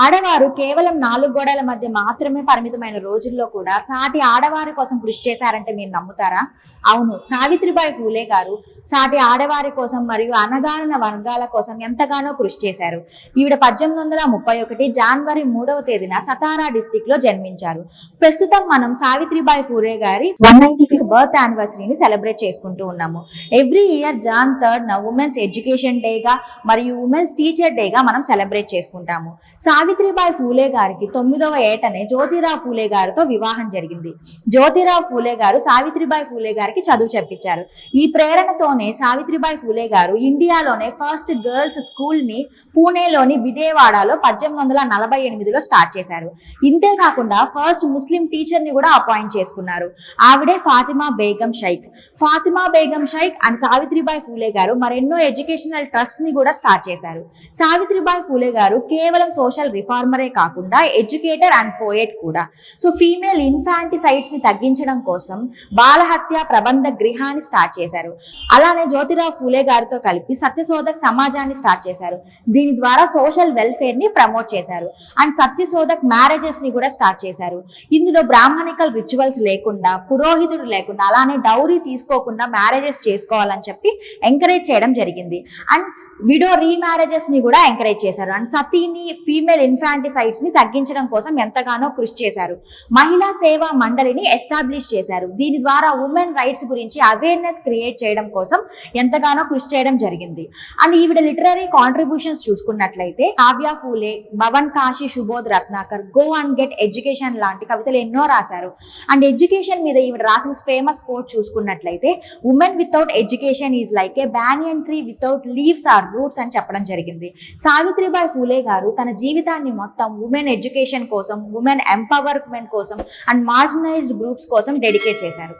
ఆడవారు కేవలం 4 గోడల మధ్య మాత్రమే పరిమితమైన రోజుల్లో కూడా సాటి ఆడవారి కోసం కృషి చేశారంటే మీరు నమ్ముతారా? అవును, సావిత్రిబాయి ఫూలే గారు సాటి ఆడవారి కోసం మరియు అణగారిన వర్గాల కోసం ఎంతగానో కృషి చేశారు. ఈవిడ 1831 జనవరి 3వ తేదీన సతారా డిస్టిక్ లో జన్మించారు. ప్రస్తుతం మనం సావిత్రిబాయి ఫూలే గారి 195th బర్త్ యానివర్సరీని సెలబ్రేట్ చేసుకుంటూ ఉన్నాము. Every year Jan 3rd women's education డేగా మరియు ఉమెన్స్ టీచర్ డేగా మనం సెలబ్రేట్ చేసుకుంటాము. సావిత్రిబాయి ఫూలే గారికి 9వ ఏటనే జ్యోతిరావు ఫూలే గారితో వివాహం జరిగింది. జ్యోతిరావు ఫూలే గారు సావిత్రిబాయి ఫూలే గారికి చదువు చెప్పించారు. ఈ ప్రేరణతోనే సావిత్రిబాయి ఫూలే గారు ఇండియాలోనే ఫస్ట్ గర్ల్స్ స్కూల్ ని పూణేలోని బిడేవాడలో 1848లో స్టార్ట్ చేశారు. ఇంతేకాకుండా ఫస్ట్ ముస్లిం టీచర్ ని కూడా అపాయింట్ చేసుకున్నారు. ఆవిడే ఫాతిమా బేగం షైక్. ఫాతిమా బేగం షైక్ అండ్ సావిత్రిబాయి ఫూలే గారు మరెన్నో ఎడ్యుకేషనల్ ట్రస్ట్ ని కూడా స్టార్ట్ చేశారు. సావిత్రిబాయి ఫూలే గారు కేవలం సోషల్ రిఫార్మరే కాకుండా ఎడ్యుకేటర్ అండ్ పోయెట్ కూడా. సో ఫీమేల్ ఇన్ఫాంటిసైడ్స్ ని తగ్గించడం కోసం బాలహత్య ప్రబంధ గృహాన్ని స్టార్ట్ చేశారు. అలానే జ్యోతిరావు ఫూలే గారితో కలిపి సత్యశోధక్ సమాజాన్ని స్టార్ట్ చేశారు. దీని ద్వారా సోషల్ వెల్ఫేర్ ని ప్రమోట్ చేశారు. అండ్ సత్యశోధక్ మ్యారేజెస్ ని కూడా స్టార్ట్ చేశారు. ఇందులో బ్రాహ్మణికల్ రిచువల్స్ లేకుండా, పురోహితుడు లేకుండా, అలానే డౌరీ తీసుకోకుండా మ్యారేజెస్ చేసుకోవాలని చెప్పి ఎంకరేజ్ చేయడం జరిగింది. అండ్ విడో రీమ్యారేజెస్ ని కూడా ఎంకరేజ్ చేశారు. అండ్ సతీని, ఫీమేల్ ఇన్ఫాంటిసైడ్స్ ని తగ్గించడం కోసం ఎంతగానో కృషి చేశారు. మహిళా సేవా మండలిని ఎస్టాబ్లిష్ చేశారు. దీని ద్వారా ఉమెన్ రైట్స్ గురించి అవేర్నెస్ క్రియేట్ చేయడం కోసం ఎంతగానో కృషి చేయడం జరిగింది. అండ్ ఈవిడ లిటరరీ కాంట్రిబ్యూషన్స్ చూసుకున్నట్లయితే Kavya Phule, Bavan Kashi Subodh Ratnakar, go and get education లాంటి కవితలు ఎన్నో రాశారు. అండ్ ఎడ్యుకేషన్ మీద ఈవిడ రాసిన ఫేమస్ కోట్ చూసుకున్నట్లయితే women without education is like a banyan tree without leaves or roots అని చెప్పడం జరిగింది. సావిత్రిబాయి ఫూలే గారు తన జీవితాన్ని మొత్తం ఉమెన్ ఎడ్యుకేషన్ కోసం, ఉమెన్ ఎంపవర్మెంట్ కోసం అండ్ మార్జినలైజ్డ్ గ్రూప్స్ కోసం డెడికేట్ చేశారు.